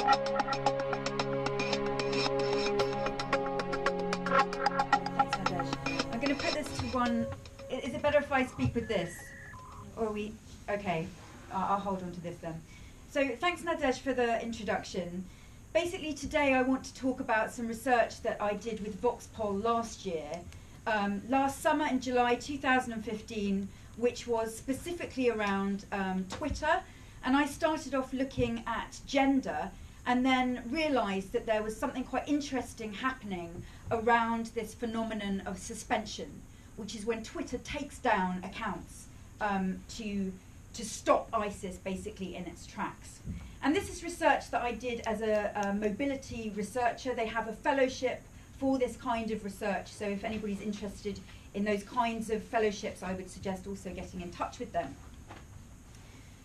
I'm going to put this to one. Is it better if I speak with this? Or are we? Okay, I'll hold on to this then. So thanks, Nadej, for the introduction. Basically, today I want to talk about some research that I did with VOX-Pol last year, last summer in July 2015, which was specifically around Twitter. And I started off looking at gender and then realised that there was something quite interesting happening around this phenomenon of suspension, which is when Twitter takes down accounts to stop ISIS basically in its tracks. And this is research that I did as a mobility researcher. They have a fellowship for this kind of research, so if anybody's interested in those kinds of fellowships, I would suggest also getting in touch with them.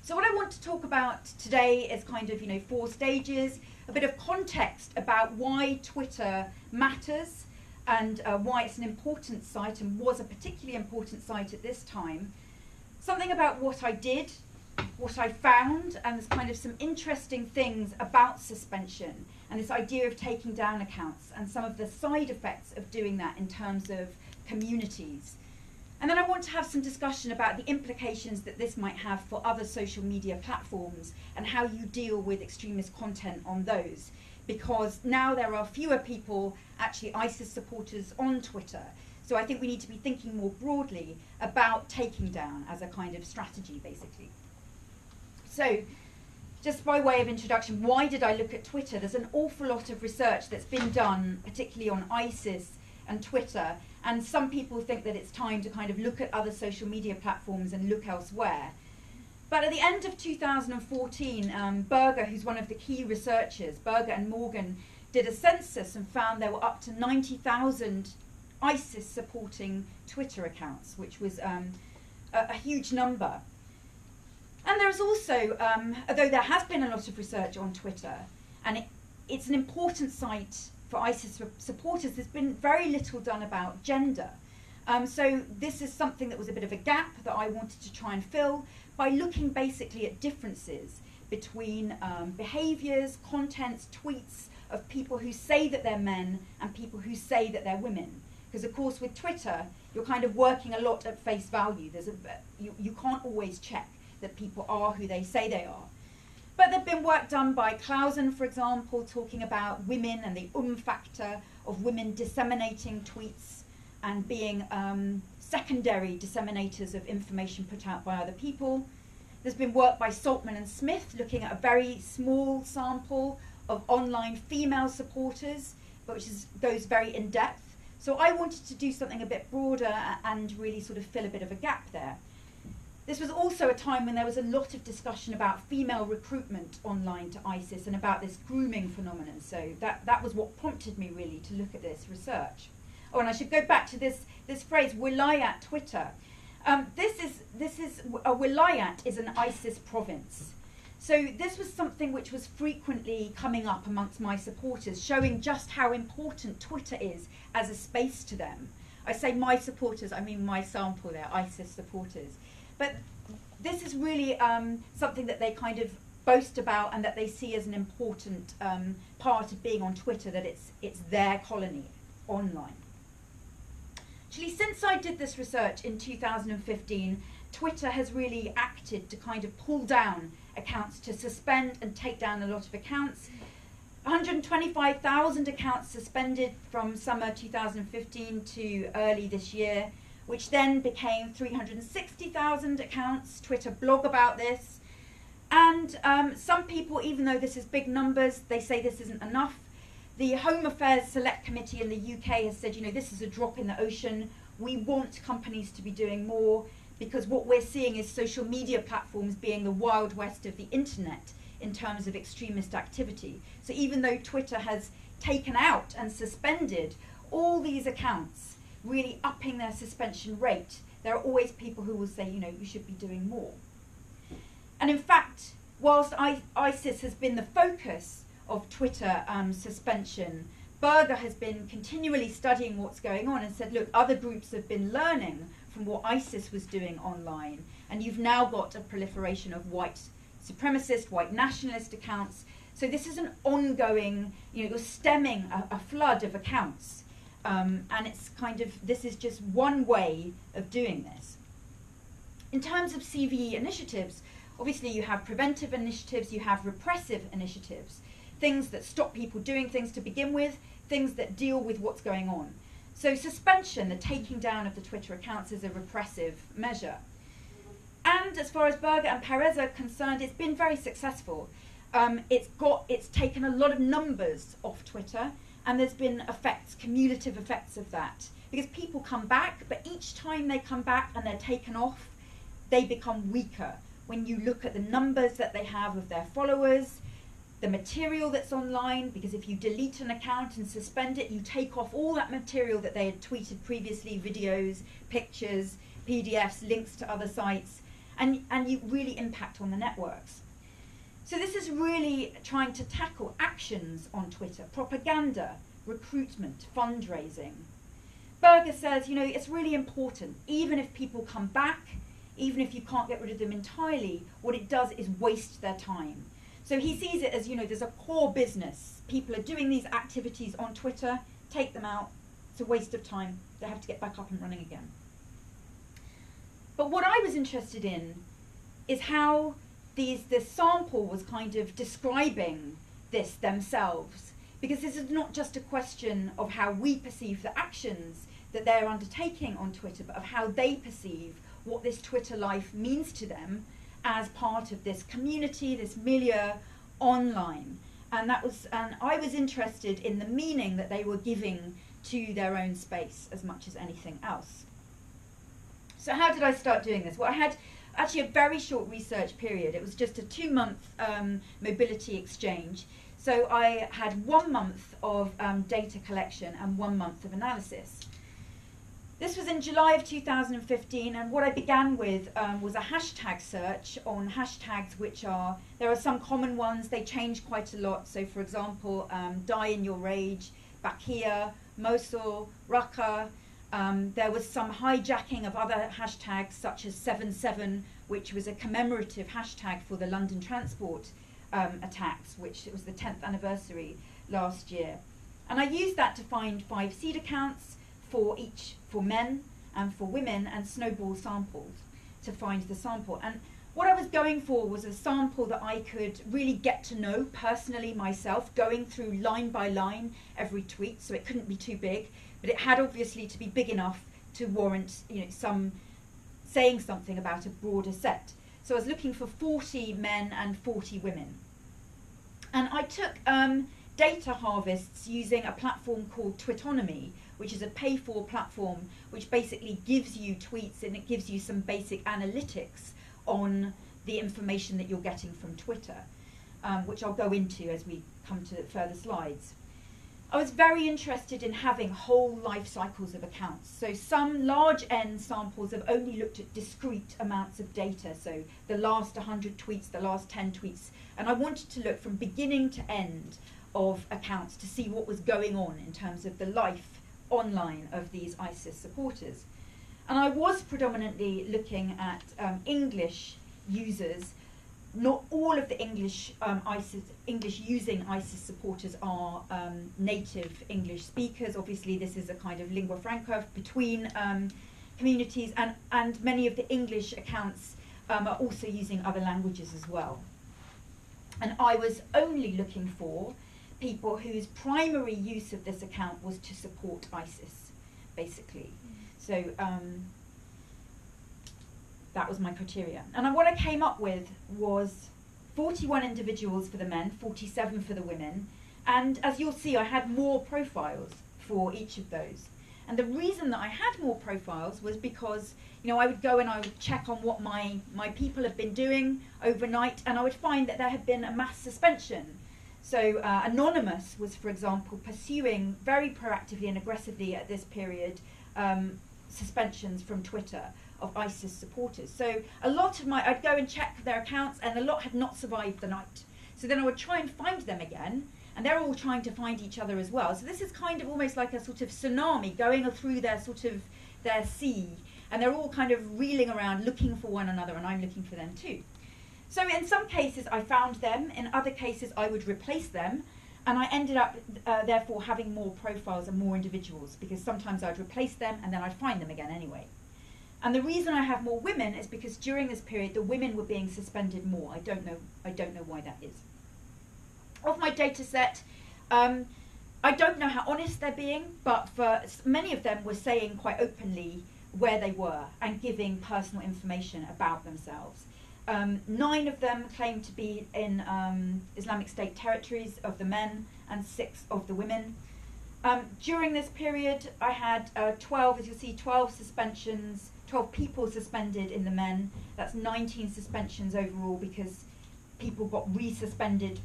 So what I want to talk about today is kind of, 4 stages, a bit of context about why Twitter matters and why it's an important site and was a particularly important site at this time. Something about what I did, what I found, and there's kind of some interesting things about suspension and this idea of taking down accounts and some of the side effects of doing that in terms of communities. And then I want to have some discussion about the implications that this might have for other social media platforms and how you deal with extremist content on those. Because now there are fewer people, actually ISIS supporters, on Twitter. So I think we need to be thinking more broadly about taking down as a kind of strategy, basically. So just by way of introduction, why did I look at Twitter? There's an awful lot of research that's been done, particularly on ISIS and Twitter. And some people think that it's time to kind of look at other social media platforms and look elsewhere. But at the end of 2014, Berger, who's one of the key researchers, Berger and Morgan, did a census and found there were up to 90,000 ISIS supporting Twitter accounts, which was a huge number. And there's also, although there has been a lot of research on Twitter, and it's an important site for ISIS supporters, there's been very little done about gender. So this is something that was a bit of a gap that I wanted to try and fill by looking basically at differences between behaviours, contents, tweets of people who say that they're men and people who say that they're women. Because of course with Twitter, you're kind of working a lot at face value. You can't always check that people are who they say they are. But there's been work done by Clausen, for example, talking about women and the factor of women disseminating tweets and being secondary disseminators of information put out by other people. There's been work by Saltman and Smith looking at a very small sample of online female supporters, but which goes very in depth. So I wanted to do something a bit broader and really sort of fill a bit of a gap there. This was also a time when there was a lot of discussion about female recruitment online to ISIS and about this grooming phenomenon. So that was what prompted me really to look at this research. Oh, and I should go back to this phrase, wilayat Twitter. Wilayat is an ISIS province. So this was something which was frequently coming up amongst my supporters, showing just how important Twitter is as a space to them. I say my supporters, I mean my sample there, ISIS supporters. But this is really something that they kind of boast about and that they see as an important part of being on Twitter, that it's their colony online. Actually, since I did this research in 2015, Twitter has really acted to kind of pull down accounts, to suspend and take down a lot of accounts. 125,000 accounts suspended from summer 2015 to early this year, which then became 360,000 accounts. Twitter blog about this. And some people, even though this is big numbers, they say this isn't enough. The Home Affairs Select Committee in the UK has said, this is a drop in the ocean. We want companies to be doing more, because what we're seeing is social media platforms being the Wild West of the internet in terms of extremist activity. So even though Twitter has taken out and suspended all these accounts, really upping their suspension rate, there are always people who will say, you should be doing more. And in fact, whilst ISIS has been the focus of Twitter suspension, Berger has been continually studying what's going on and said, look, other groups have been learning from what ISIS was doing online, and you've now got a proliferation of white supremacist, white nationalist accounts. So this is an ongoing, you're stemming a flood of accounts. And it's this is just one way of doing this. In terms of CVE initiatives, obviously you have preventive initiatives, you have repressive initiatives, things that stop people doing things to begin with, things that deal with what's going on. So suspension, the taking down of the Twitter accounts, is a repressive measure. And as far as Berger and Perez are concerned, it's been very successful. It's taken a lot of numbers off Twitter, and there's been effects, cumulative effects of that. Because people come back, but each time they come back and they're taken off, they become weaker. When you look at the numbers that they have of their followers, the material that's online, because if you delete an account and suspend it, you take off all that material that they had tweeted previously, videos, pictures, PDFs, links to other sites, and you really impact on the networks. So this is really trying to tackle actions on Twitter, propaganda, recruitment, fundraising. Berger says, it's really important, even if people come back, even if you can't get rid of them entirely, what it does is waste their time. So he sees it as, there's a core business. People are doing these activities on Twitter, take them out, it's a waste of time, they have to get back up and running again. But what I was interested in is how the sample was kind of describing this themselves, because this is not just a question of how we perceive the actions that they're undertaking on Twitter, but of how they perceive what this Twitter life means to them as part of this community, this milieu online. And I was interested in the meaning that they were giving to their own space as much as anything else. So how did I start doing this? Well, I had actually a very short research period. It was just a 2-month mobility exchange. So I had 1 month of data collection and 1 month of analysis. This was in July of 2015, and what I began with was a hashtag search on hashtags there are some common ones, they change quite a lot. So for example, Die in Your Rage, Bakia, Mosul, Raqqa. There was some hijacking of other hashtags such as 77, which was a commemorative hashtag for the London transport attacks, which it was the 10th anniversary last year. And I used that to find 5 seed accounts for men and for women, and snowball samples to find the sample. And what I was going for was a sample that I could really get to know personally myself, going through line by line every tweet, so it couldn't be too big, but it had obviously to be big enough to warrant saying something about a broader set. So I was looking for 40 men and 40 women. And I took data harvests using a platform called Twitonomy, which is a pay-for platform which basically gives you tweets and it gives you some basic analytics on the information that you're getting from Twitter, which I'll go into as we come to further slides. I was very interested in having whole life cycles of accounts. So some large N samples have only looked at discrete amounts of data, so the last 100 tweets, the last 10 tweets, and I wanted to look from beginning to end of accounts to see what was going on in terms of the life online of these ISIS supporters. And I was predominantly looking at English users. Not all of the English using ISIS supporters are native English speakers. Obviously this is a kind of lingua franca between communities, and many of the English accounts are also using other languages as well. And I was only looking for people whose primary use of this account was to support ISIS, basically. So that was my criteria. And what I came up with was 41 individuals for the men, 47 for the women. And as you'll see, I had more profiles for each of those. And the reason that I had more profiles was because, I would go and I would check on what my people have been doing overnight, and I would find that there had been a mass suspension. So Anonymous was, for example, pursuing very proactively and aggressively at this period suspensions from Twitter of ISIS supporters. So a lot of I'd go and check their accounts, and a lot had not survived the night. So then I would try and find them again, and they're all trying to find each other as well. So this is kind of almost like a sort of tsunami going through their sea, and they're all kind of reeling around looking for one another, and I'm looking for them too. So in some cases I found them, in other cases I would replace them, and I ended up therefore having more profiles and more individuals, because sometimes I'd replace them and then I'd find them again anyway. And the reason I have more women is because during this period the women were being suspended more. I don't know why that is. Of my data set, I don't know how honest they're being, but for many of them were saying quite openly where they were and giving personal information about themselves. 9 of them claimed to be in Islamic State territories of the men, and 6 of the women. During this period, I had 12, as you'll see, 12 suspensions, 12 people suspended in the men. That's 19 suspensions overall, because people got resuspended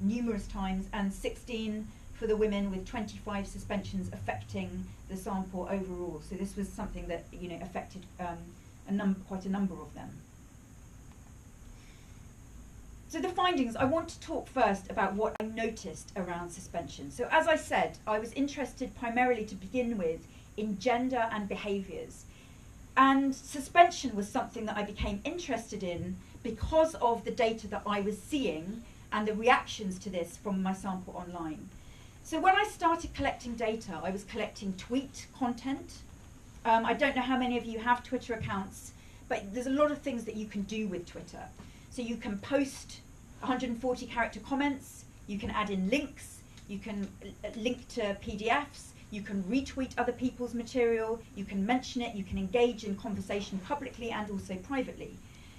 numerous times, and 16 for the women, with 25 suspensions affecting the sample overall. So this was something that, you know, affected quite a number of them. So the findings, I want to talk first about what I noticed around suspension. So as I said, I was interested primarily to begin with in gender and behaviours. And suspension was something that I became interested in because of the data that I was seeing and the reactions to this from my sample online. So when I started collecting data, I was collecting tweet content. I don't know how many of you have Twitter accounts, but there's a lot of things that you can do with Twitter. So you can post 140 character comments, you can add in links, you can link to PDFs, you can retweet other people's material, you can mention it, you can engage in conversation publicly and also privately.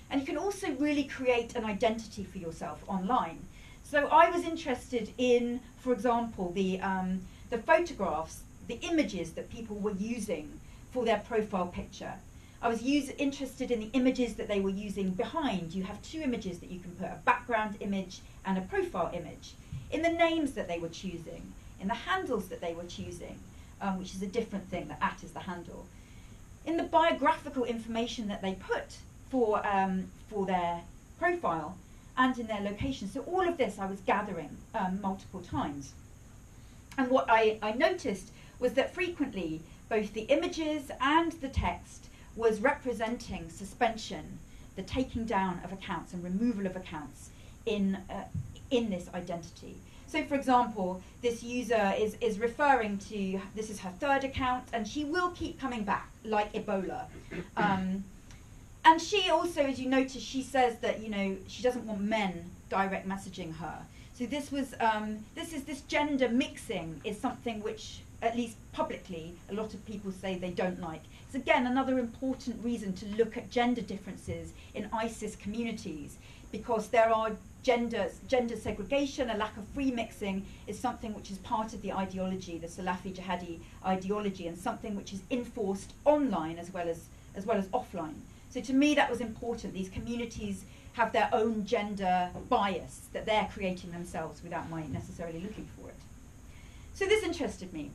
And you can also really create an identity for yourself online. So I was interested in, for example, the photographs, the images that people were using for their profile picture. I was interested in the images that they were using behind. You have 2 images that you can put, a background image and a profile image. In the names that they were choosing, in the handles that they were choosing, which is a different thing, the @ is the handle. In the biographical information that they put for their profile, and in their location. So all of this I was gathering multiple times. And what I noticed was that frequently both the images and the text was representing suspension, the taking down of accounts and removal of accounts in this identity. So for example, this user is referring to, this is her 3rd account, and she will keep coming back, like Ebola. And she also, as you notice, she says that, you know, she doesn't want men direct messaging her. So this was, this gender mixing is something which, at least publicly, a lot of people say they don't like. It's again another important reason to look at gender differences in ISIS communities, because there are gender segregation, a lack of free mixing is something which is part of the ideology, the Salafi jihadi ideology, and something which is enforced online as well as offline. So to me that was important. These communities have their own gender bias that they're creating themselves without my necessarily looking for it. So this interested me.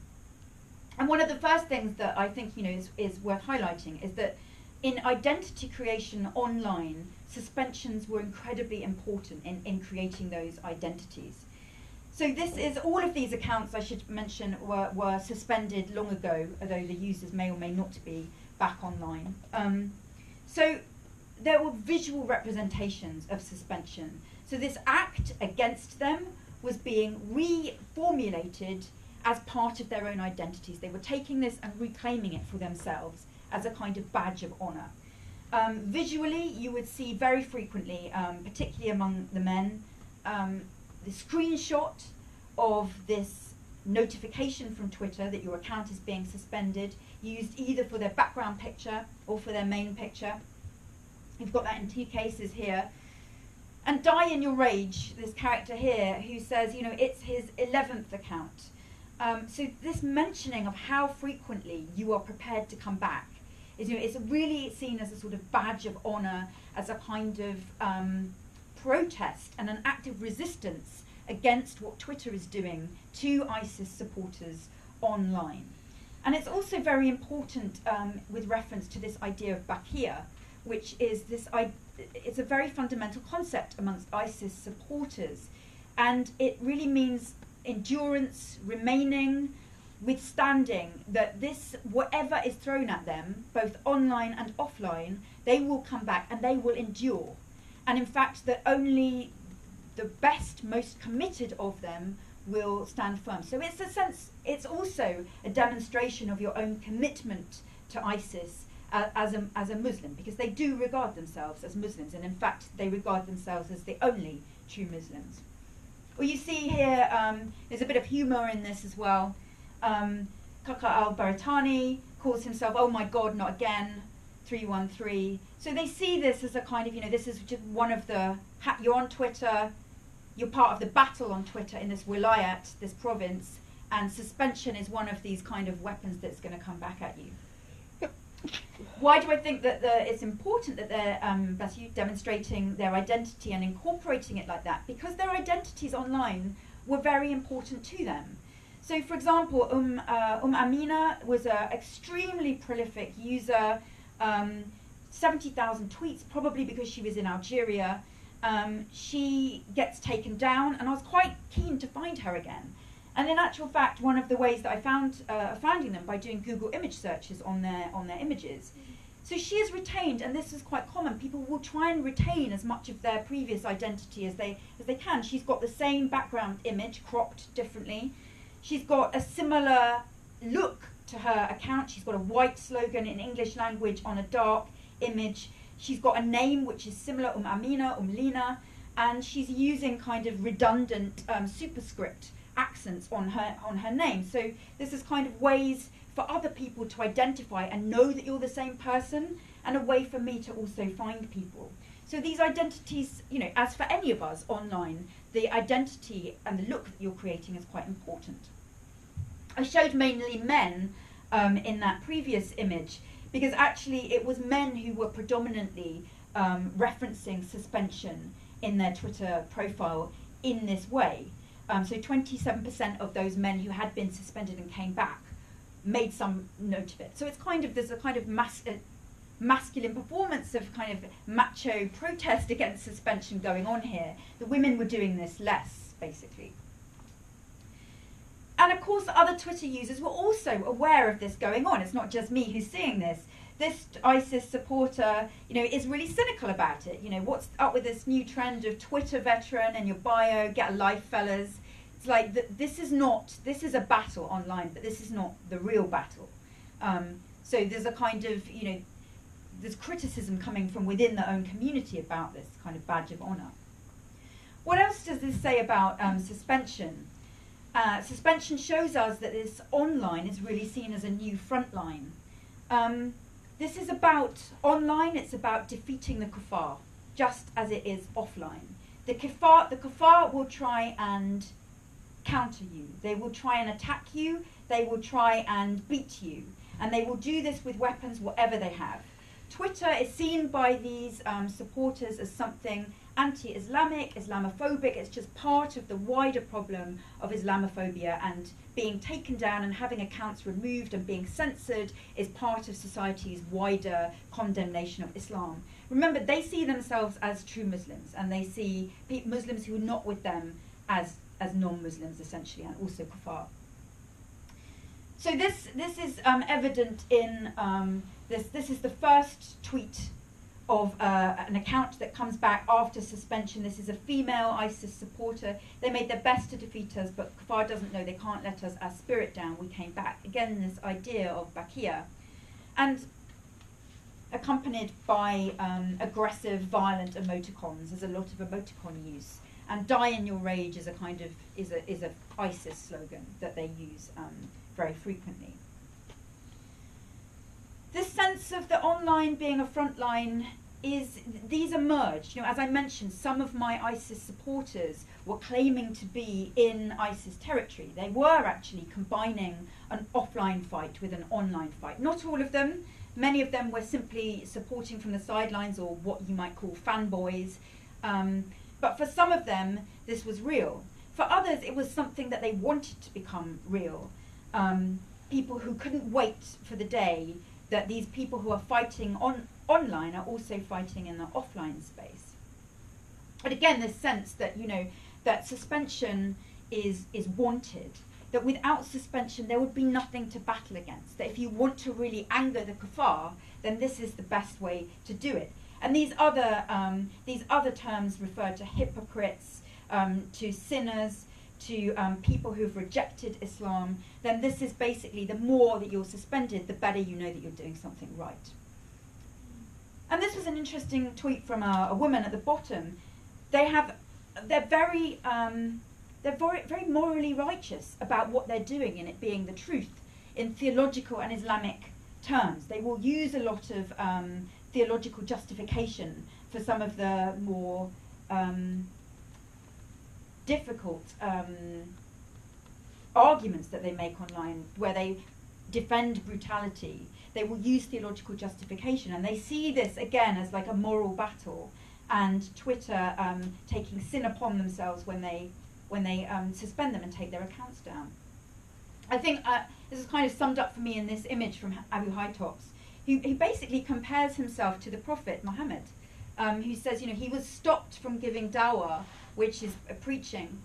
And one of the first things that I think, you know, is worth highlighting is that in identity creation online, suspensions were incredibly important in creating those identities. So this is, all of these accounts, I should mention, were suspended long ago, although the users may or may not be back online. So there were visual representations of suspension. So this act against them was being reformulated as part of their own identities. They were taking this and reclaiming it for themselves as a kind of badge of honour. Visually, you would see very frequently, particularly among the men, the screenshot of this notification from Twitter that your account is being suspended, used either for their background picture or for their main picture. You've got that in 2 cases here. And Die in Your Rage, this character here, who says, you know, it's his 11th account. So this mentioning of how frequently you are prepared to come back is, you know, it's really seen as a sort of badge of honour, as a kind of protest and an act of resistance against what Twitter is doing to ISIS supporters online. And it's also very important with reference to this idea of bakia, which is this, it's a very fundamental concept amongst ISIS supporters. And it really means endurance, remaining, withstanding, that this, whatever is thrown at them, both online and offline, they will come back and they will endure. and in fact that only the best, most committed of them will stand firm. So it's a sense, it's also a demonstration of your own commitment to ISIS as a Muslim, because they do regard themselves as Muslims, and in fact they regard themselves as the only true Muslims. Well, you see here, there's a bit of humour in this as well. Kaka al-Baratani calls himself, oh my God, not again, 313. So they see this as a kind of, you know, this is just one of the, you're on Twitter, you're part of the battle on Twitter in this wilayat, this province, and suspension is one of these kind of weapons that's going to come back at you. Why do I think that it's important that they're demonstrating their identity and incorporating it like that? Because their identities online were very important to them. So, for example, Amina was an extremely prolific user, 70,000 tweets, probably because she was in Algeria. She gets taken down, and I was quite keen to find her again. And in actual fact, one of the ways that I found finding them by doing Google image searches on their images. So she is retained, and this is quite common. People will try and retain as much of their previous identity as they can. She's got the same background image, cropped differently. She's got a similar look to her account. She's got a white slogan in English language on a dark image. She's got a name which is similar, Amina, Lina, and she's using kind of redundant superscript accents on her name. So this is kind of ways for other people to identify and know that you're the same person, and a way for me to also find people. So these identities, you know, as for any of us online, the identity and the look that you're creating is quite important. I showed mainly men in that previous image, because actually it was men who were predominantly referencing suspension in their Twitter profile in this way. So 27% of those men who had been suspended and came back made some note of it. So it's kind of, there's a kind of masculine performance of kind of macho protest against suspension going on here. The women were doing this less, basically. And of course, other Twitter users were also aware of this going on. It's not just me who's seeing this. This ISIS supporter, you know, is really cynical about it. You know, what's up with this new trend of Twitter veteran and your bio, get a life, fellas? It's like, this is a battle online, but this is not the real battle. So there's a kind of, you know, there's criticism coming from within their own community about this kind of badge of honor. What else does this say about suspension? Suspension shows us that this online is really seen as a new front line. This is about online, it's about defeating the kuffar, just as it is offline. The kuffar will try and counter you. They will try and attack you. They will try and beat you. And they will do this with weapons, whatever they have. Twitter is seen by these supporters as something anti-Islamic, Islamophobic. It's just part of the wider problem of Islamophobia, and being taken down and having accounts removed and being censored is part of society's wider condemnation of Islam. Remember, they see themselves as true Muslims, and they see Muslims who are not with them as non-Muslims, essentially, and also kuffar. So this is evident in this is the first tweet of an account that comes back after suspension. This is a female ISIS supporter. They made their best to defeat us, but kuffar doesn't know, they can't let us, our spirit down, we came back. Again, this idea of Bakia. And accompanied by aggressive, violent emoticons. There's a lot of emoticon use. And die in your rage is a kind of, is a ISIS slogan that they use very frequently. This sense of the online being a front line these emerged. You know, as I mentioned, some of my ISIS supporters were claiming to be in ISIS territory. They were actually combining an offline fight with an online fight. Not all of them. Many of them were simply supporting from the sidelines, or what you might call fanboys. But for some of them, this was real. For others, it was something that they wanted to become real. People who couldn't wait for the day that these people who are fighting online are also fighting in the offline space. But again, this sense that, you know, that suspension is wanted, that without suspension there would be nothing to battle against, that if you want to really anger the kuffar, then this is the best way to do it. And these other terms refer to hypocrites, to sinners, to people who've rejected Islam. Then this is basically, the more that you're suspended, the better you know that you're doing something right. And this was an interesting tweet from a woman at the bottom. They're very morally righteous about what they're doing, and it being the truth in theological and Islamic terms. They will use a lot of theological justification for some of the more difficult arguments that they make online, where they defend brutality. They will use theological justification, and they see this again as like a moral battle, and Twitter taking sin upon themselves when they suspend them and take their accounts down. I think this is kind of summed up for me in this image from Abu Haytops, who basically compares himself to the Prophet Muhammad, who says, he was stopped from giving dawah, which is preaching,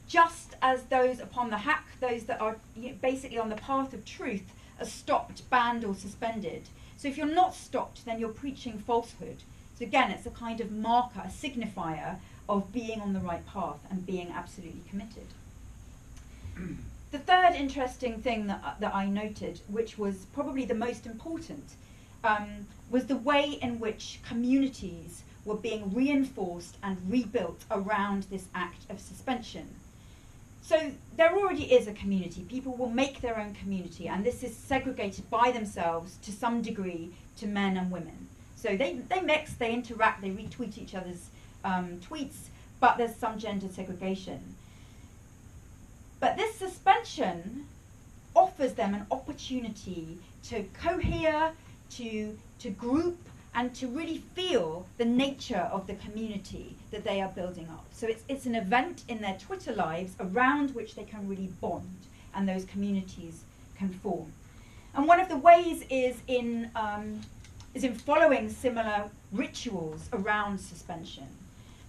just as those upon the haqq, those that are basically on the path of truth, are stopped, banned, or suspended. So if you're not stopped, then you're preaching falsehood. So again, it's a kind of marker, a signifier of being on the right path and being absolutely committed. The third interesting thing that I noted, which was probably the most important, was the way in which communities were being reinforced and rebuilt around this act of suspension. So there already is a community. People will make their own community, and this is segregated by themselves to some degree to men and women. So they mix, they interact, they retweet each other's tweets, but there's some gender segregation. But this suspension offers them an opportunity to cohere, to group, and to really feel the nature of the community that they are building up. So it's an event in their Twitter lives around which they can really bond, and those communities can form. And one of the ways is in following similar rituals around suspension.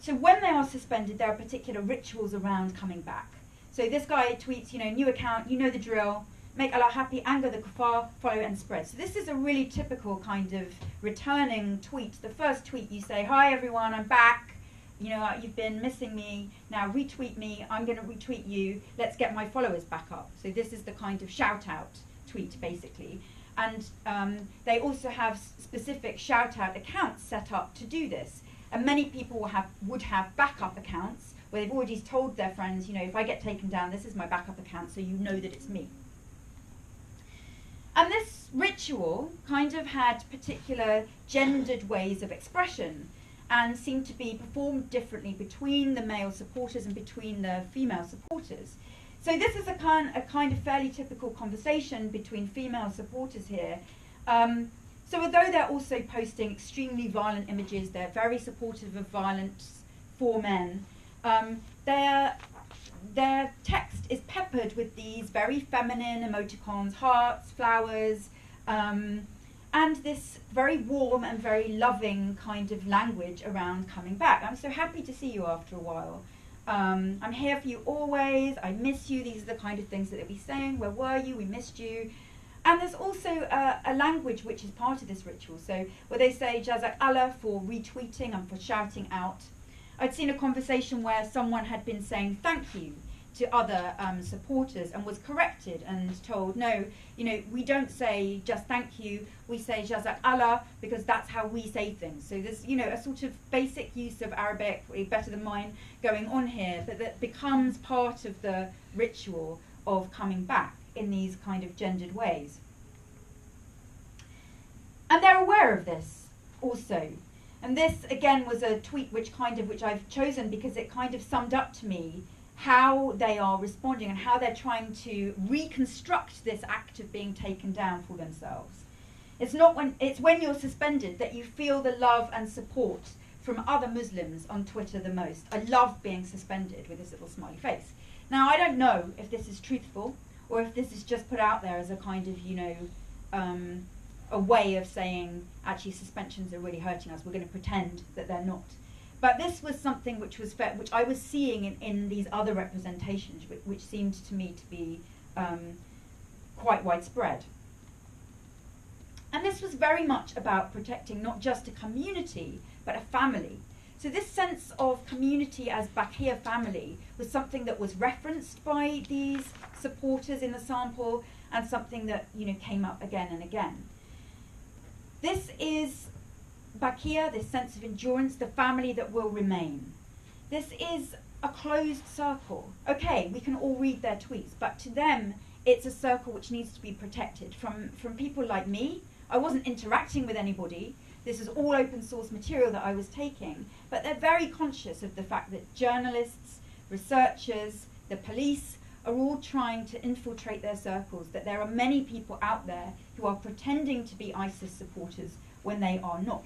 So when they are suspended, there are particular rituals around coming back. So this guy tweets, new account, you know the drill, make Allah happy, anger the kuffar, follow and spread. So this is a really typical kind of returning tweet. The first tweet you say, hi everyone, I'm back. You've been missing me. Now retweet me. I'm going to retweet you. Let's get my followers back up. So this is the kind of shout out tweet basically. And they also have specific shout out accounts set up to do this. And many people would have backup accounts where they've already told their friends, if I get taken down, this is my backup account, so you know that it's me. And this ritual kind of had particular gendered ways of expression and seemed to be performed differently between the male supporters and between the female supporters. So this is a kind of fairly typical conversation between female supporters here. So although they're also posting extremely violent images, they're very supportive of violence for men, their text is peppered with these very feminine emoticons, hearts, flowers, and this very warm and very loving kind of language around coming back. I'm so happy to see you after a while. I'm here for you always. I miss you. These are the kind of things that they'll be saying. Where were you? We missed you. And there's also a language which is part of this ritual. So where they say Jazak Allah for retweeting and for shouting out. I'd seen a conversation where someone had been saying thank you to other supporters and was corrected and told, no, we don't say just thank you, we say Jazak Allah because that's how we say things. So there's, a sort of basic use of Arabic, better than mine, going on here, but that becomes part of the ritual of coming back in these kind of gendered ways. And they're aware of this also. And this, again, was a tweet which I've chosen because it kind of summed up to me how they are responding and how they're trying to reconstruct this act of being taken down for themselves. It's when you're suspended that you feel the love and support from other Muslims on Twitter the most. I love being suspended with this little smiley face. Now, I don't know if this is truthful or if this is just put out there as a kind of, a way of saying, actually, suspensions are really hurting us. We're going to pretend that they're not. But this was something which I was seeing in these other representations, which seemed to me to be quite widespread. And this was very much about protecting not just a community, but a family. So this sense of community as Bakia family was something that was referenced by these supporters in the sample, and something that, you know, came up again and again. This is Bakia, this sense of endurance, the family that will remain. This is a closed circle. Okay, we can all read their tweets, but to them, it's a circle which needs to be protected from people like me. I wasn't interacting with anybody. This is all open source material that I was taking, but they're very conscious of the fact that journalists, researchers, the police are all trying to infiltrate their circles, that there are many people out there who are pretending to be ISIS supporters when they are not.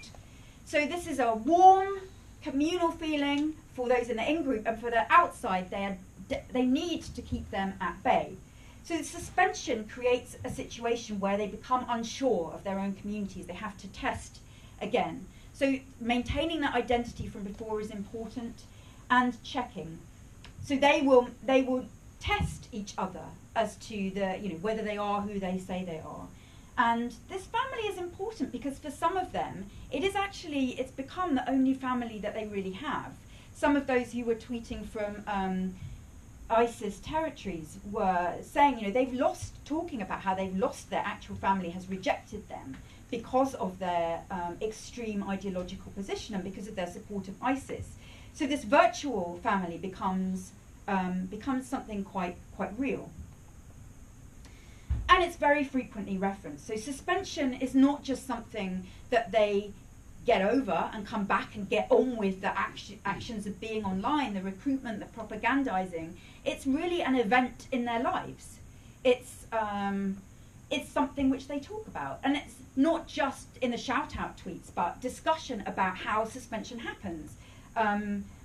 So this is a warm, communal feeling for those in the in-group, and for the outside, they need to keep them at bay. So the suspension creates a situation where they become unsure of their own communities. They have to test again. So maintaining that identity from before is important, and checking. So they will test each other as to the, you know, whether they are who they say they are. And this family is important because for some of them, it's become the only family that they really have. Some of those who were tweeting from ISIS territories were saying, you know, talking about how they've lost their actual family, has rejected them because of their extreme ideological position and because of their support of ISIS. So this virtual family becomes something quite real. And it's very frequently referenced. So suspension is not just something that they get over and come back and get on with the actions of being online, the recruitment, the propagandizing. It's really an event in their lives. It's something which they talk about. And it's not just in the shout-out tweets, but discussion about how suspension happens.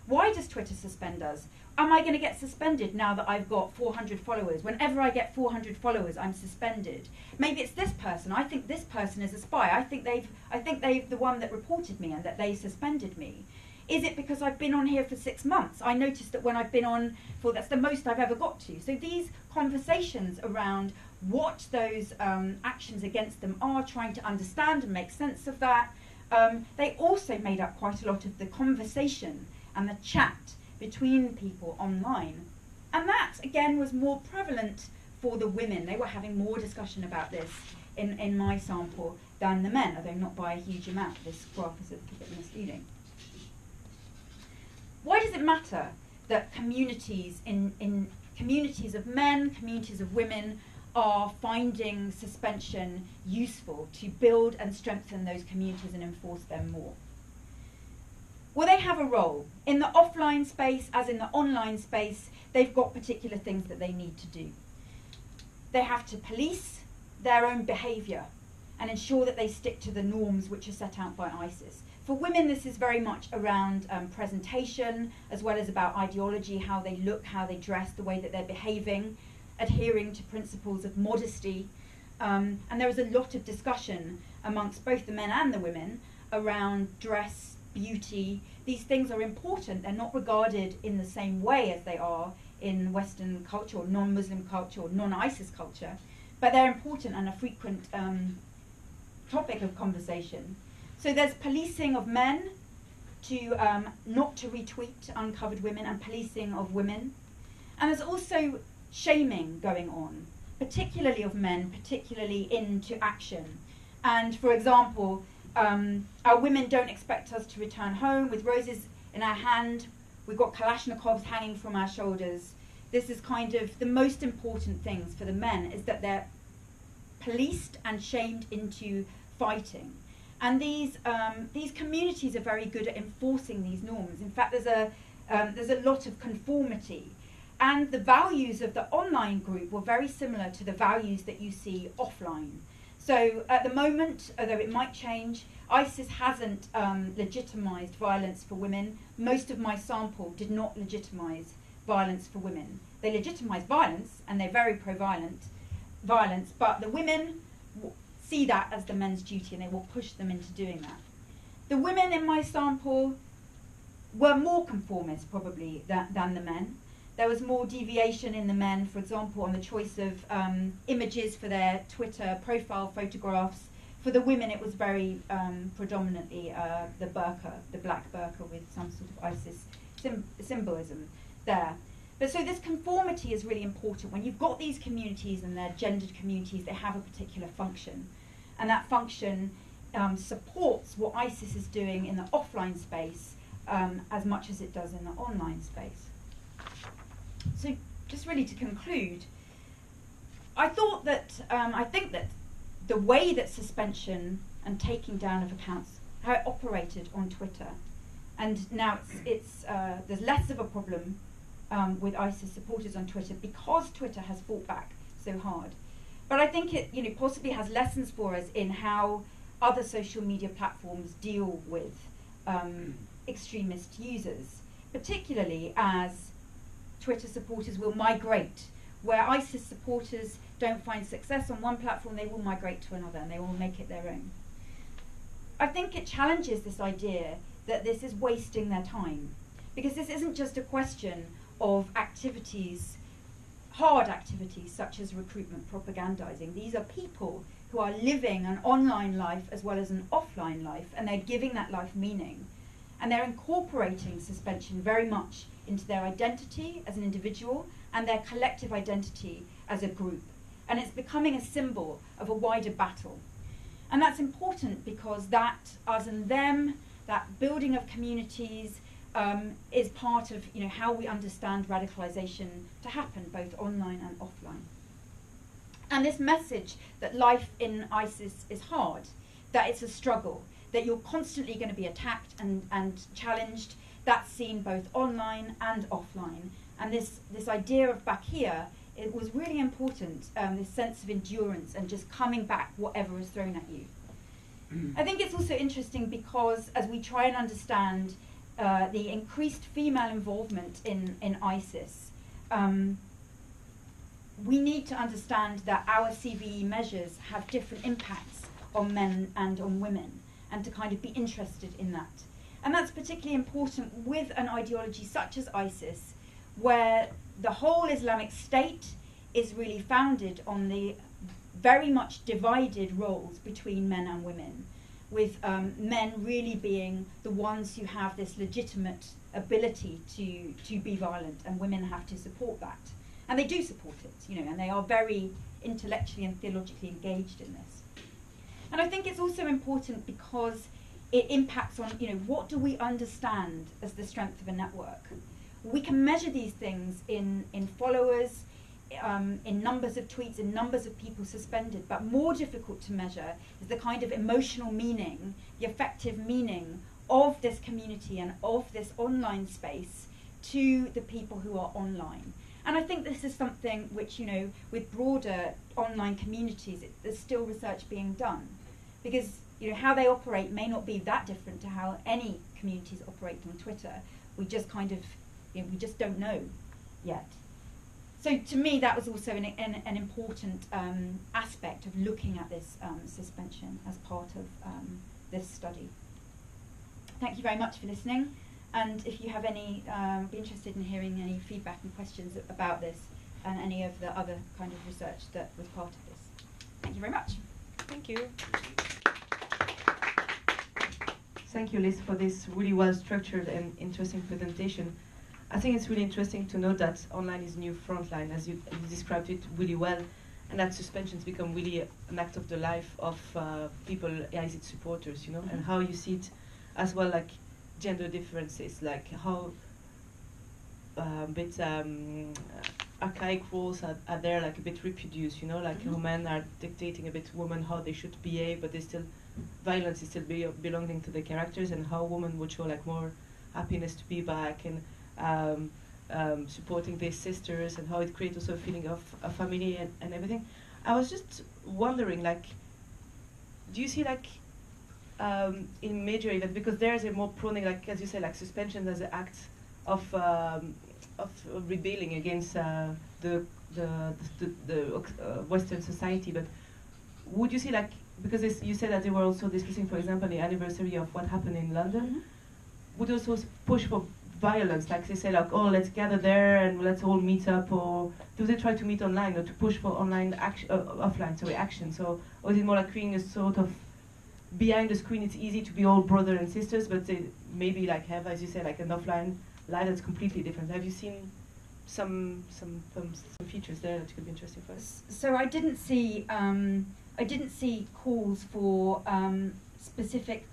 Why does Twitter suspend us? Am I going to get suspended now that I've got 400 followers? Whenever I get 400 followers, I'm suspended. Maybe it's this person. I think this person is a spy. I think they've the one that reported me and that they suspended me. Is it because I've been on here for 6 months? I noticed that when I've been on that's the most I've ever got to. So these conversations around what those actions against them are, trying to understand and make sense of that, they also made up quite a lot of the conversation and the chat between people online. And that, again, was more prevalent for the women. They were having more discussion about this in my sample than the men, although not by a huge amount. This graph is a bit misleading. Why does it matter that communities in communities of men, communities of women, are finding suspension useful to build and strengthen those communities and enforce them more? Well, they have a role. In the offline space, as in the online space, they've got particular things that they need to do. They have to police their own behaviour and ensure that they stick to the norms which are set out by ISIS. For women, this is very much around presentation, as well as about ideology, how they look, how they dress, the way that they're behaving, adhering to principles of modesty. And there is a lot of discussion amongst both the men and the women around dress, beauty. These things are important. They're not regarded in the same way as they are in Western culture or non-Muslim culture or non-ISIS culture, but they're important and a frequent topic of conversation. So there's policing of men to not to retweet uncovered women, and policing of women. And there's also shaming going on, particularly of men, particularly into action. And for example, our women don't expect us to return home with roses in our hand. We've got Kalashnikovs hanging from our shoulders. This is kind of the most important things for the men, is that they're policed and shamed into fighting. And these communities are very good at enforcing these norms. In fact, there's a lot of conformity. And the values of the online group were very similar to the values that you see offline. So at the moment, although it might change, ISIS hasn't legitimized violence for women. Most of my sample did not legitimize violence for women. They legitimize violence, and they're very pro-violence, but the women see that as the men's duty, and they will push them into doing that. The women in my sample were more conformist, probably, than the men. There was more deviation in the men, for example, on the choice of images for their Twitter profile photographs, For the women, it was very predominantly the burqa, the black burqa with some sort of ISIS symbolism there. But so this conformity is really important. When you've got these communities and they're gendered communities, they have a particular function. And that function supports what ISIS is doing in the offline space as much as it does in the online space. So just really to conclude, I think that the way that suspension and taking down of accounts, how it operated on Twitter, and now there's less of a problem with ISIS supporters on Twitter because Twitter has fought back so hard. But I think it possibly has lessons for us in how other social media platforms deal with extremist users, particularly as Twitter supporters will migrate. Where ISIS supporters don't find success on one platform, they will migrate to another and they will make it their own. I think it challenges this idea that this is wasting their time, because this isn't just a question of activities, hard activities such as recruitment, propagandizing. These are people who are living an online life as well as an offline life, and they're giving that life meaning. And they're incorporating suspension very much into their identity as an individual and their collective identity as a group. And it's becoming a symbol of a wider battle. And that's important because that us and them, that building of communities, is part of how we understand radicalization to happen both online and offline. And this message that life in ISIS is hard, that it's a struggle, that you're constantly going to be attacked and challenged, that's seen both online and offline. And this idea of back here, it was really important, this sense of endurance and just coming back whatever is thrown at you. I think it's also interesting because as we try and understand the increased female involvement in ISIS, we need to understand that our CVE measures have different impacts on men and on women, and to kind of be interested in that. And that's particularly important with an ideology such as ISIS, where the whole Islamic State is really founded on the very much divided roles between men and women, with men really being the ones who have this legitimate ability to be violent, and women have to support that. And they do support it, and they are very intellectually and theologically engaged in this. And I think it's also important because it impacts on, what do we understand as the strength of a network? We can measure these things in followers, in numbers of tweets, in numbers of people suspended, but more difficult to measure is the kind of emotional meaning, the effective meaning of this community and of this online space to the people who are online. And I think this is something which, with broader online communities, there's still research being done. Because, how they operate may not be that different to how any communities operate on Twitter. We just kind of, we just don't know yet. So to me, that was also an important aspect of looking at this suspension as part of this study. Thank you very much for listening. And if you have any, be interested in hearing any feedback and questions about this and any of the other kind of research that was part of this. Thank you very much. Thank you. Thank you, Liz, for this really well-structured and interesting presentation. I think it's really interesting to note that online is a new frontline, as you described it really well, and that suspensions become really an act of the life of people, ISIS supporters, and how you see it as well, like gender differences, like how archaic roles are there, like a bit reproduced, like how men are dictating a bit to women how they should behave, but violence is still belonging to the characters, and how women would show like more happiness to be back and supporting their sisters, and how it creates also a feeling of a family and everything. I was just wondering, like, do you see like in major events, because there's a more prone, like as you say, like suspension as an act of rebelling against the Western society, but would you see like, because you said that they were also discussing, for example, the anniversary of what happened in London, would also push for violence, like they say, like, oh, let's gather there and let's all meet up, or do they try to meet online or to push for online action, offline action? So, or is it more like creating a sort of behind the screen it's easy to be all brother and sisters, but they maybe like have, as you say, like an offline life that's completely different. Have you seen some features there that could be interesting for us? So I didn't see calls for specific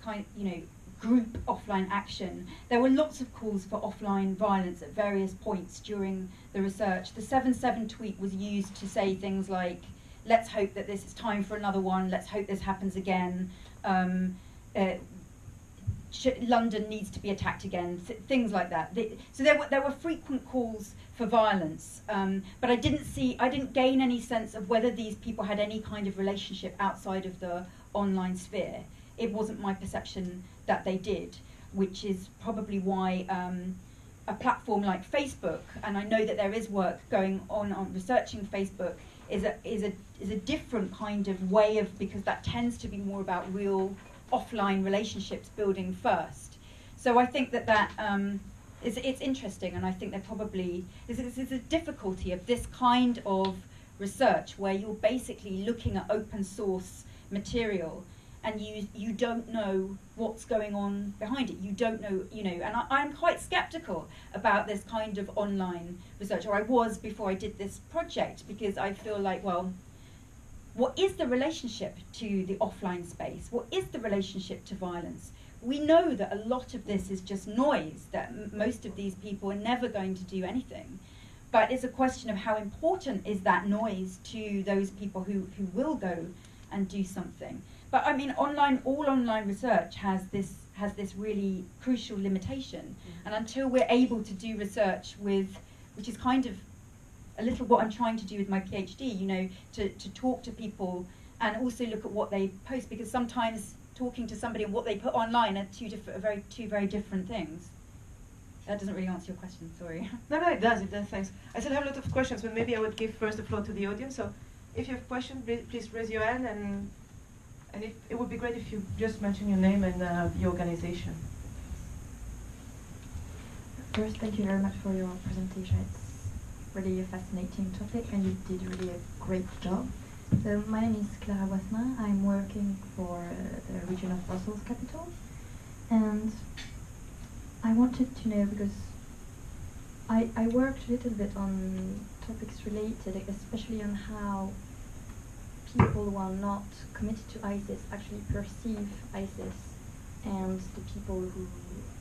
group offline action. There were lots of calls for offline violence at various points during the research. The 7/7 tweet was used to say things like, let's hope that this is time for another one, let's hope this happens again, London needs to be attacked again, things like that. So there were frequent calls for violence, but I didn't gain any sense of whether these people had any kind of relationship outside of the online sphere. It wasn't my perception that they did, which is probably why a platform like Facebook, and I know that there is work going on researching Facebook, is a different kind of way of, because that tends to be more about real offline relationships building first. So I think that it's interesting, and I think there probably is a difficulty of this kind of research where you're basically looking at open source material and you don't know what's going on behind it. You don't know, and I'm quite skeptical about this kind of online research, or I was before I did this project, because I feel like, well, what is the relationship to the offline space? What is the relationship to violence? We know that a lot of this is just noise, that most of these people are never going to do anything. But it's a question of how important is that noise to those people who will go and do something. But I mean, all online research has this really crucial limitation. And until we're able to do research which is kind of a little what I'm trying to do with my PhD, to talk to people and also look at what they post, because sometimes talking to somebody and what they put online are two very different things. That doesn't really answer your question, sorry. No, it does, thanks. I still have a lot of questions, but maybe I would give first the floor to the audience. So if you have questions, please raise your hand, and it would be great if you just mention your name and the organization. First, thank you very much for your presentation. It's really a fascinating topic, and you did really a great job. So my name is Clara Boisselin. I'm working for the region of Brussels capital, and I wanted to know, because I worked a little bit on topics related, especially on how people who are not committed to ISIS actually perceive ISIS, and the people who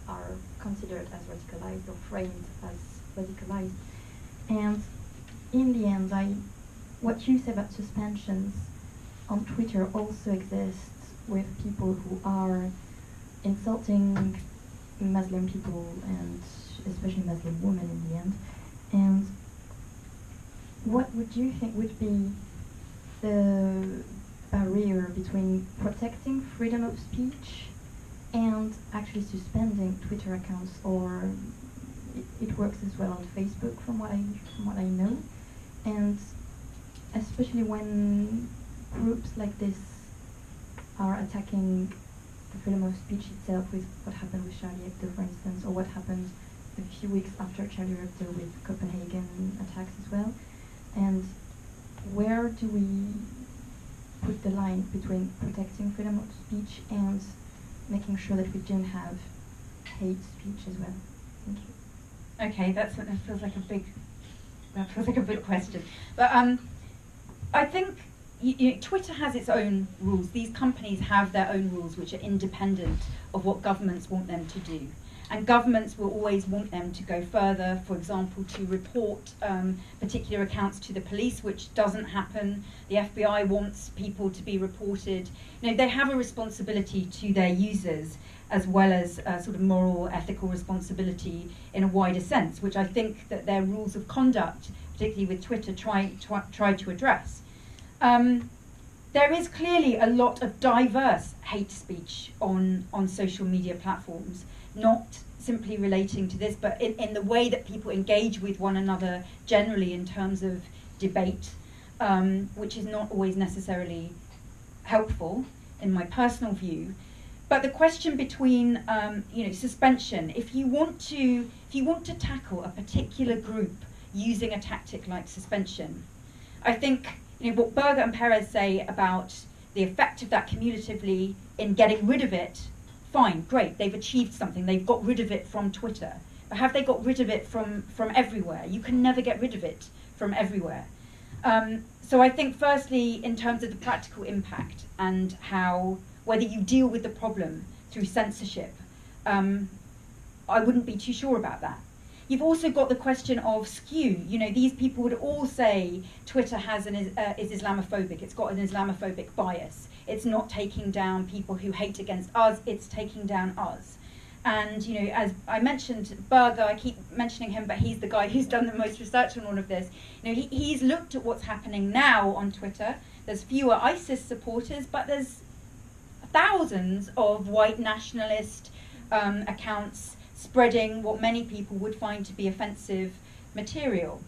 are considered as radicalized or framed as radicalized. And in the end, what you say about suspensions on Twitter also exists with people who are insulting Muslim people, and especially Muslim women in the end. And what would you think would be the barrier between protecting freedom of speech and actually suspending Twitter accounts? Or it works as well on Facebook, from what I know, and especially when groups like this are attacking the freedom of speech itself, with what happened with Charlie Hebdo, for instance, or what happened a few weeks after Charlie Hebdo with Copenhagen attacks as well. And where do we put the line between protecting freedom of speech and making sure that we don't have hate speech as well? Thank you. Okay, that feels like a big question. But I think Twitter has its own rules. These companies have their own rules which are independent of what governments want them to do. And governments will always want them to go further, for example, to report particular accounts to the police, which doesn't happen. The FBI wants people to be reported. They have a responsibility to their users, as well as sort of moral, ethical responsibility in a wider sense, which I think that their rules of conduct, particularly with Twitter, try to address. There is clearly a lot of diverse hate speech on social media platforms, not simply relating to this, but in the way that people engage with one another generally in terms of debate, which is not always necessarily helpful in my personal view. But the question between suspension, if you want to tackle a particular group using a tactic like suspension, I think what Berger and Perez say about the effect of that cumulatively in getting rid of it, fine, great, they've achieved something, they've got rid of it from Twitter. But have they got rid of it from everywhere? You can never get rid of it from everywhere. So I think firstly, in terms of the practical impact and how, whether you deal with the problem through censorship, I wouldn't be too sure about that. You've also got the question of skew. You know, these people would all say Twitter has is Islamophobic. It's got an Islamophobic bias. It's not taking down people who hate against us. It's taking down us. And, you know, as I mentioned, Berger, I keep mentioning him, but he's the guy who's done the most research on all of this. You know, he's looked at what's happening now on Twitter. There's fewer ISIS supporters, but there's thousands of white nationalist accounts spreading what many people would find to be offensive material.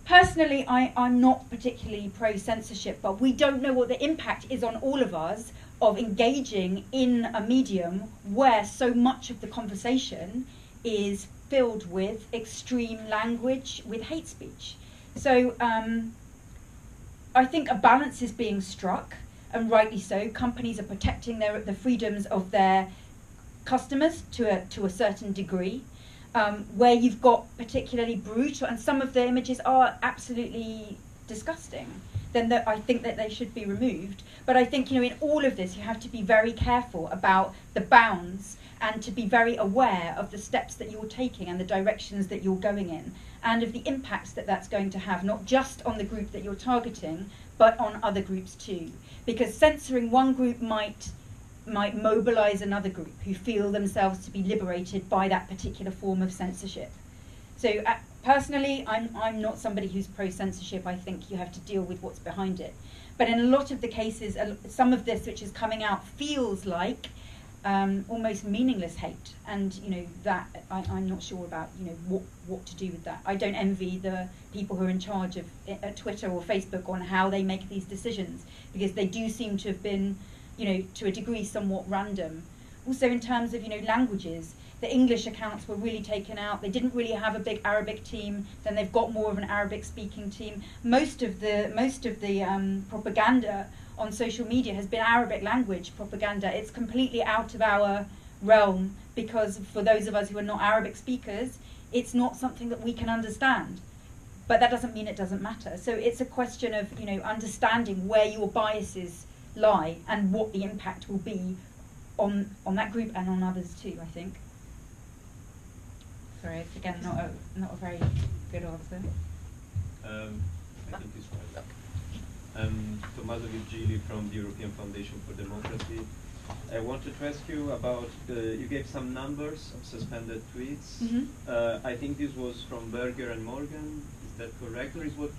Personally, I'm not particularly pro-censorship, but we don't know what the impact is on all of us of engaging in a medium where so much of the conversation is filled with extreme language, with hate speech. So I think a balance is being struck, and rightly so. Companies are protecting the freedoms of their customers to a certain degree. Where you've got particularly brutal, and some of the images are absolutely disgusting, then I think that they should be removed. But I think, you know, in all of this, you have to be very careful about the bounds and to be very aware of the steps that you're taking and the directions that you're going in, and of the impacts that that's going to have, not just on the group that you're targeting, but on other groups too. Because censoring one group might mobilize another group who feel themselves to be liberated by that particular form of censorship. So personally, I'm not somebody who's pro-censorship. I think you have to deal with what's behind it. But in a lot of the cases, some of this which is coming out feels like almost meaningless hate, and you know that I'm not sure about, you know, what to do with that. I don't envy the people who are in charge of Twitter or Facebook on how they make these decisions, because they do seem to have been, you know, to a degree somewhat random. Also in terms of, you know, languages, the English accounts were really taken out. They didn't really have a big Arabic team. Then they've got more of an Arabic speaking team. Most of the propaganda on social media has been Arabic language propaganda. It's completely out of our realm, because for those of us who are not Arabic speakers, it's not something that we can understand. But that doesn't mean it doesn't matter. So it's a question of, you know, understanding where your biases lie and what the impact will be on that group and on others too, I think. Sorry, it's again not a very good answer. I think it's right. Tommaso Virgili from the European Foundation for Democracy. I wanted to ask you about, you gave some numbers of suspended tweets. Mm-hmm. I think this was from Berger and Morgan. Is that correct, or is what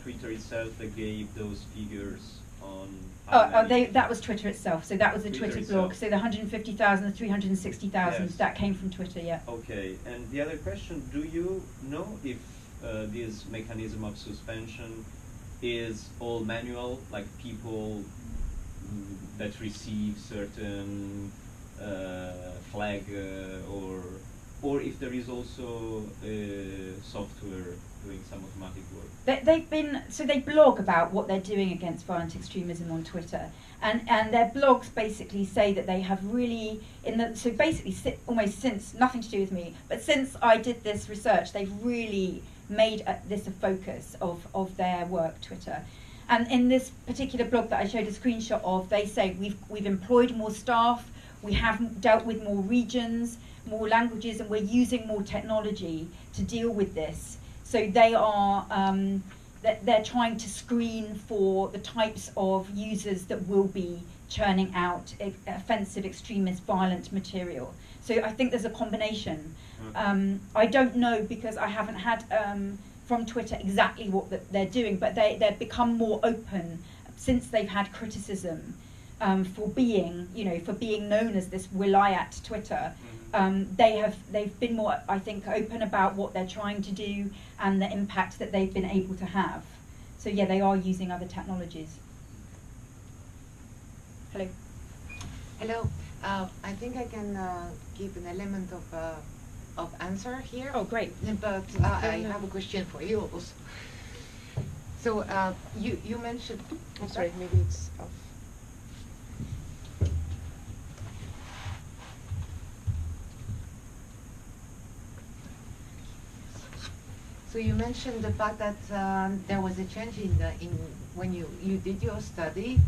Twitter itself that gave those figures on? That was Twitter itself. So that was the Twitter blog. So the 150,000, the 360,000, yes. That came from Twitter, yeah. Okay. And the other question: do you know if this mechanism of suspension is all manual, like people that receive certain flag, or if there is also software doing some automatic work? They blog about what they're doing against violent extremism on Twitter, and their blogs basically say that they have really, almost since, nothing to do with me, but since I did this research, they've really made this a focus of their work, Twitter. And in this particular blog that I showed a screenshot of, they say we've employed more staff, we have dealt with more regions, more languages, and we're using more technology to deal with this. So they are they're trying to screen for the types of users that will be churning out offensive, extremist, violent material. So I think there's a combination. I don't know, because I haven't had from Twitter exactly what they're doing, but they've become more open since they've had criticism for being known as this wilayat Twitter. They've been more, I think, open about what they're trying to do and the impact that they've been able to have. So yeah, they are using other technologies. Hello. Hello. I think I can give an element of answer here. Oh, great. But I have a question for you also. So you mentioned. I'm sorry, maybe it's off. So you mentioned the fact that there was a change in when you did your study,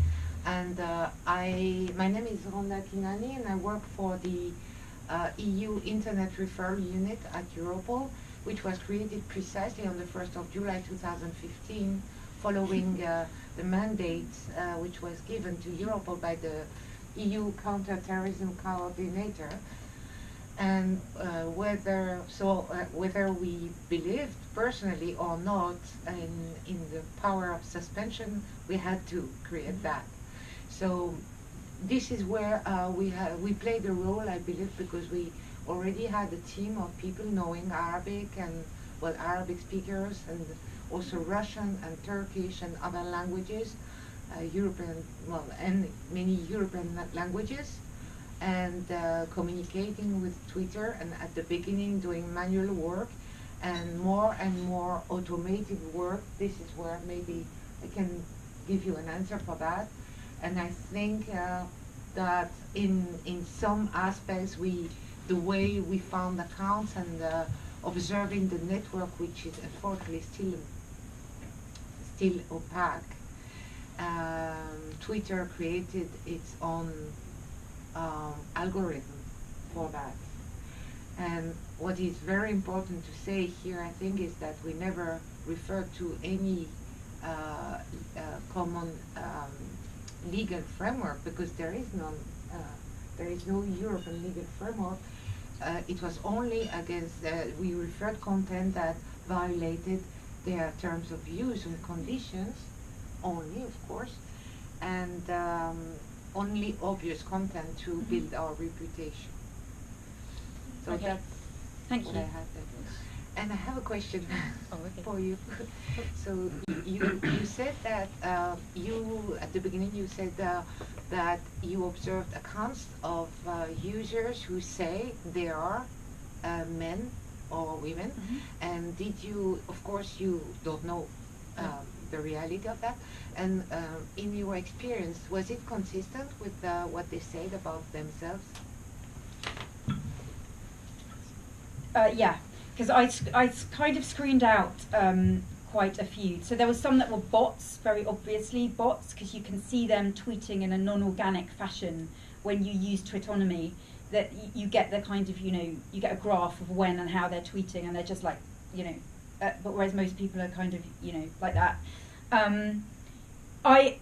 and my name is Rhonda Kinani, and I work for the EU Internet Referral Unit at Europol, which was created precisely on the 1st of July 2015, following the mandate which was given to Europol by the EU Counter-Terrorism Coordinator. And whether we believed personally or not in the power of suspension, we had to create that. So this is where we played a role, I believe, because we already had a team of people knowing Arabic and Arabic speakers, and also Russian and Turkish and other languages, and many European languages, and communicating with Twitter, and at the beginning doing manual work and more automated work. This is where maybe I can give you an answer for that. And I think that in some aspects the way we found accounts and observing the network, which is unfortunately still opaque, Twitter created its own algorithm for that. And what is very important to say here, I think, is that we never refer to any common legal framework, because there is none. There is no European legal framework. It was only against, we referred content that violated their terms of use and conditions, only, of course, and only obvious content to build our reputation. So Okay. that's Thank what you. I had there. And I have a question okay. for you. So you said that at the beginning you said that you observed accounts of users who say they are men or women, and did you? Of course, you don't know the reality of that. And in your experience, was it consistent with what they said about themselves? Yeah, because I kind of screened out quite a few. So there was some that were bots, very obviously bots, because you can see them tweeting in a non-organic fashion when you use Twitonomy. That you get the kind of, you get a graph of when and how they're tweeting, and they're just like, but whereas most people are kind of, like that. I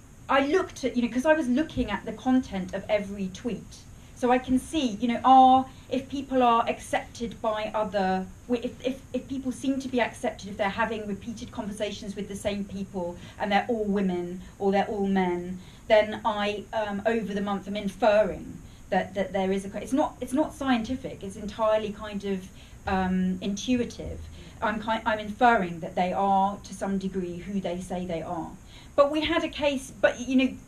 looked at, because I was looking at the content of every tweet. So I can see, if people are accepted by other, if people seem to be accepted, if they're having repeated conversations with the same people and they're all women or they're all men, then I, over the month, am inferring that there is it's not scientific. It's entirely kind of intuitive. I'm inferring that they are to some degree who they say they are. But we had a case, but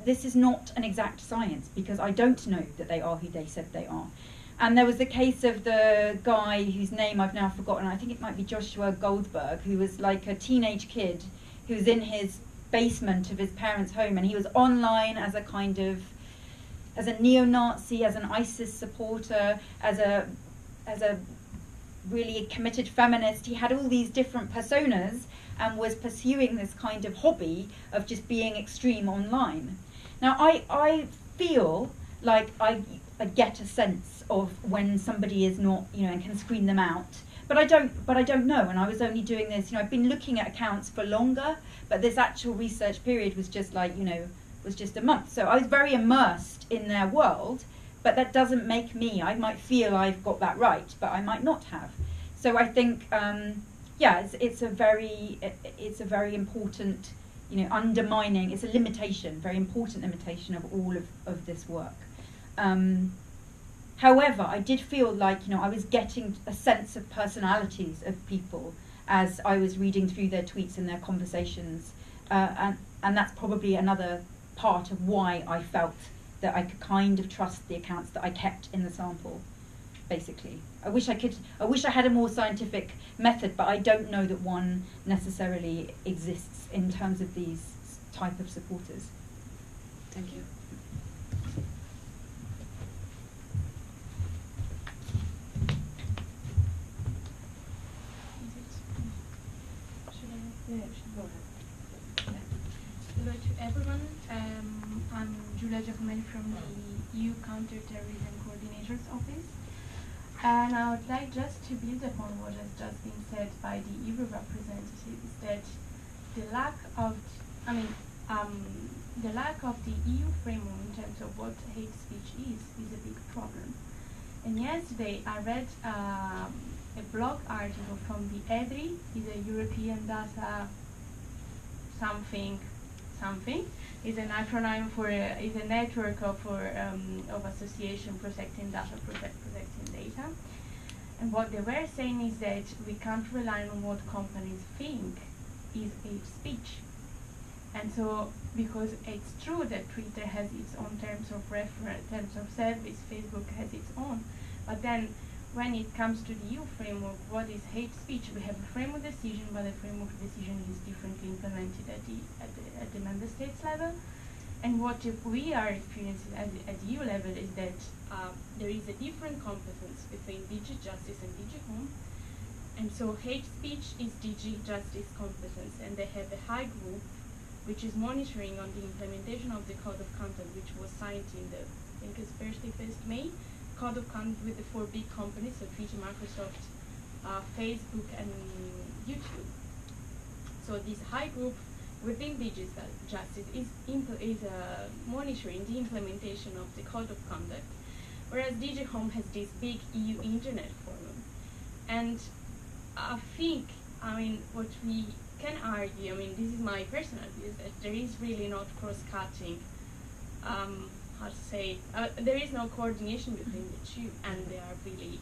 this is not an exact science, because I don't know that they are who they said they are. And there was the case of the guy whose name I've now forgotten. I think it might be Joshua Goldberg, who was like a teenage kid who was in his basement of his parents' home, and he was online as a kind of, as a neo-Nazi, as an ISIS supporter, as a really committed feminist. He had all these different personas and was pursuing this kind of hobby of just being extreme online. Now I feel like I get a sense of when somebody is not, and can screen them out. But I don't know, and I was only doing this, I've been looking at accounts for longer, but this actual research period was just like, was just a month. So I was very immersed in their world, but that doesn't make me, I might feel I've got that right, but I might not have. So I think, it's a very important, undermining, it's a limitation, very important limitation of all of this work. However, I did feel like, I was getting a sense of personalities of people as I was reading through their tweets and their conversations. And that's probably another part of why I felt that I could kind of trust the accounts that I kept in the sample, basically. I wish I had a more scientific method, but I don't know that one necessarily exists in terms of these type of supporters. Thank you. Go ahead. Hello to everyone. I'm Giulia Giacomelli from the EU Counterterrorism Coordinator's Office. And I would like just to build upon what has just been said by the EU representatives, that the lack of, the lack of the EU framework in terms of what hate speech is a big problem. And yesterday I read a blog article from the EDRI, is a European data something, is an acronym for is a network of association protecting data, protecting data. And what they were saying is that we can't rely on what companies think is hate speech. And so, because it's true that Twitter has its own terms of reference, terms of service, Facebook has its own, but then when it comes to the EU framework, what is hate speech? We have a framework decision, but the framework decision is differently implemented at the member states level. And what we are experiencing at EU level is that there is a different competence between DG Justice and DG Home. And so hate speech is DG Justice competence, and they have a high group which is monitoring on the implementation of the Code of Conduct, which was signed in the, I think it's 31st May, Code of Conduct with the 4 big companies, so Twitter, Microsoft, Facebook, and YouTube. So this high group within DG Justice is monitoring the implementation of the Code of Conduct, whereas DG Home has this big EU Internet Forum. And I think, what we can argue, this is my personal view, is that there is really not cross-cutting, how to say, there is no coordination between the two, and they are really,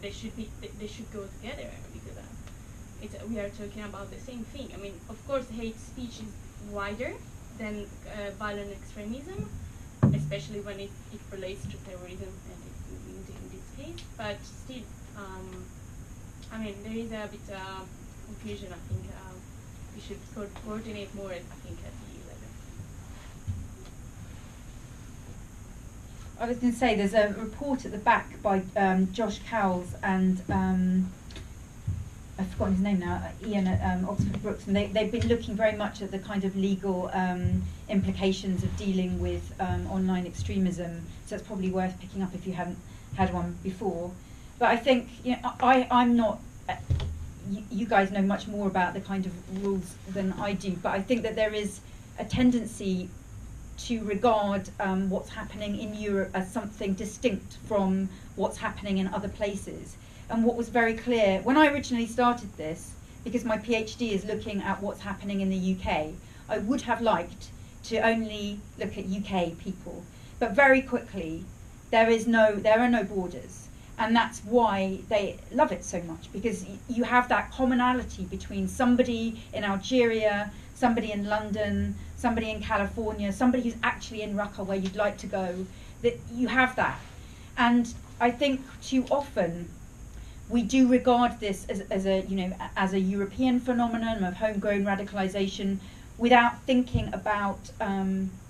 they should go together, because we are talking about the same thing. Of course, hate speech is wider than violent extremism, especially when it relates to terrorism, and in this case. But still, there is a bit confusion. I think we should coordinate more. I think at the EU level. I was going to say there's a report at the back by Josh Cowles and I've forgotten his name now, Ian at Oxford Brookes, and they've been looking very much at the kind of legal implications of dealing with online extremism, so it's probably worth picking up if you haven't had one before. But I think, I'm not, you guys know much more about the kind of rules than I do, but I think that there is a tendency to regard what's happening in Europe as something distinct from what's happening in other places. And what was very clear, when I originally started this, because my PhD is looking at what's happening in the UK, I would have liked to only look at UK people. But very quickly, there are no borders. And that's why they love it so much, because you have that commonality between somebody in Algeria, somebody in London, somebody in California, somebody who's actually in Raqqa where you'd like to go, that you have that. And I think too often we do regard this as a European phenomenon of homegrown radicalization without thinking about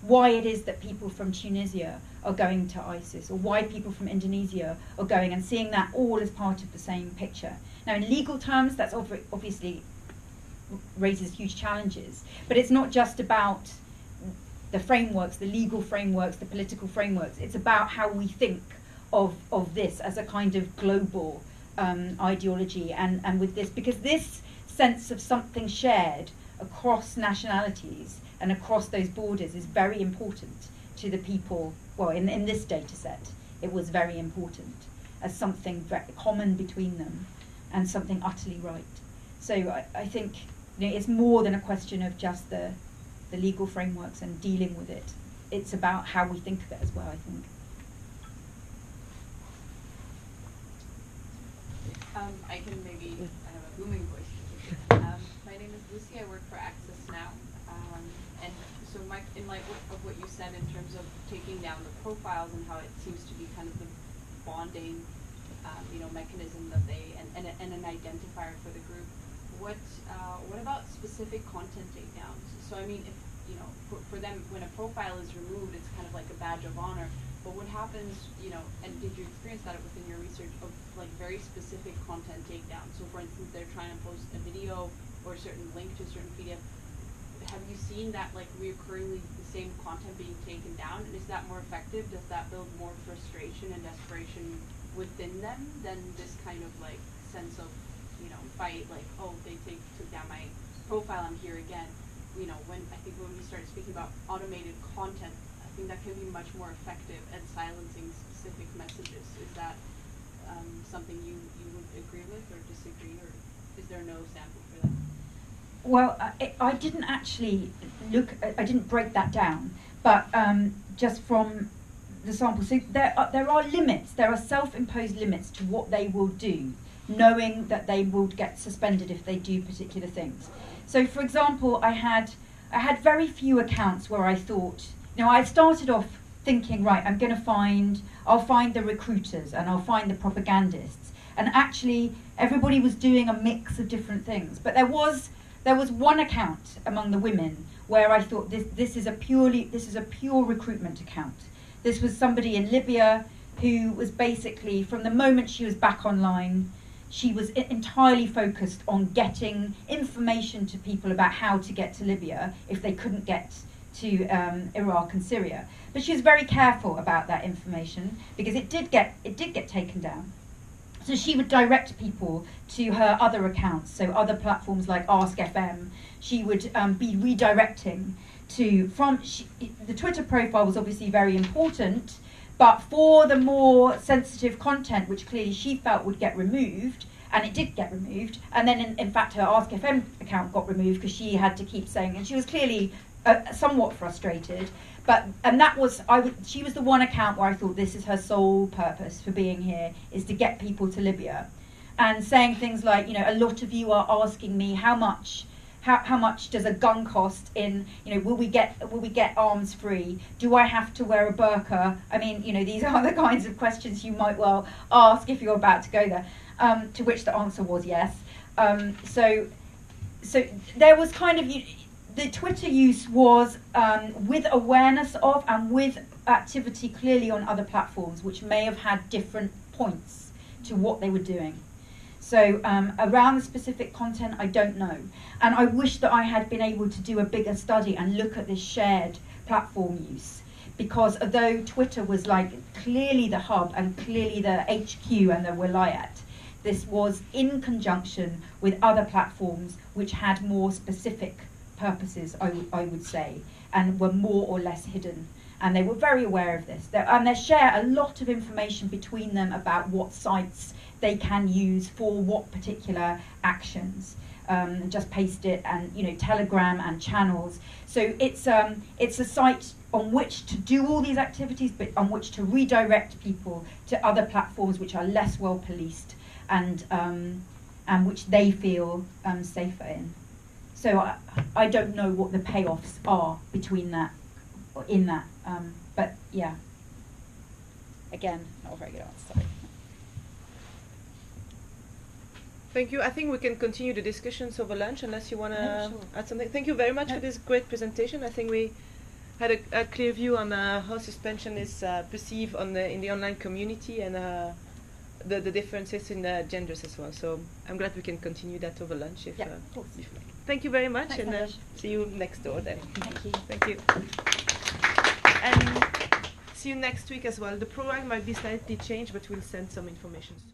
why it is that people from Tunisia are going to ISIS, or why people from Indonesia are going, and seeing that all as part of the same picture. Now, in legal terms, that's obviously raises huge challenges, but it's not just about the frameworks, the legal frameworks, the political frameworks. It's about how we think of this as a kind of global ideology, and with this, because this sense of something shared across nationalities and across those borders is very important to the people. Well, in this data set, it was very important as something very common between them and something utterly right. So I think it's more than a question of just the legal frameworks and dealing with it. It's about how we think of it as well, I think. I have a booming voice. My name is Lucy. I work for Access Now. And so in light of what you said in terms of taking down the profiles and how it seems to be kind of the bonding, mechanism that and an identifier for the group, what about specific content takedowns? So if for them, when a profile is removed, it's kind of like a badge of honor. But what happens, and did you experience that within your research of very specific content takedown? So for instance, they're trying to post a video or a certain link to a certain PDF, have you seen that like reoccurringly the same content being taken down? And is that more effective? Does that build more frustration and desperation within them than this kind of like sense of, you know, fight, like, oh, they took down my profile, I'm here again. You know, when I think when we started speaking about automated content, I think that can be much more effective at silencing specific messages. Is that something you would agree with or disagree, or is there no sample for that? Well, I didn't actually I didn't break that down, but just from the sample. So there are limits, there are self-imposed limits to what they will do, knowing that they will get suspended if they do particular things. So for example, I had very few accounts where I thought, you know, I started off thinking, right, I'll find the recruiters and I'll find the propagandists. And actually everybody was doing a mix of different things. But there was one account among the women where I thought this is a pure recruitment account. This was somebody in Libya who was basically, from the moment she was back online, she was entirely focused on getting information to people about how to get to Libya if they couldn't get to Iraq and Syria. But she was very careful about that information because it did get taken down. So she would direct people to her other accounts, so other platforms like Ask FM. She would be redirecting to the Twitter profile was obviously very important, but for the more sensitive content, which clearly she felt would get removed, and it did get removed, and then in fact her Ask FM account got removed because she had to keep saying, and she was clearly somewhat frustrated. She was the one account where I thought this is her sole purpose for being here, is to get people to Libya, and saying things like, you know, a lot of you are asking me how much does a gun cost in, you know, will we get arms free? Do I have to wear a burqa? I mean, you know, these are the kinds of questions you might well ask if you're about to go there. To which the answer was yes. So there was kind of, the Twitter use was with awareness of and with activity clearly on other platforms, which may have had different points to what they were doing. So around the specific content, I don't know. And I wish that I had been able to do a bigger study and look at this shared platform use. Because although Twitter was like clearly the hub and clearly the HQ and the wilayat, this was in conjunction with other platforms which had more specific purposes, I would say, and were more or less hidden. And they were very aware of this. They share a lot of information between them about what sites they can use for what particular actions. Just paste it, and you know, Telegram and channels. So it's a site on which to do all these activities, but on which to redirect people to other platforms which are less well policed and which they feel safer in. So I don't know what the payoffs are between that, or in that, but yeah. Again, not a very good answer, sorry. Thank you. I think we can continue the discussions over lunch unless you want to add something. Thank you very much for this great presentation. I think we had a clear view on how suspension is perceived in the online community and the differences in genders as well. So I'm glad we can continue that over lunch if you like. Thank you very much. Thanks, and see you next door then. Thank you. Thank you. And see you next week as well. The program might be slightly changed, but we'll send some information soon.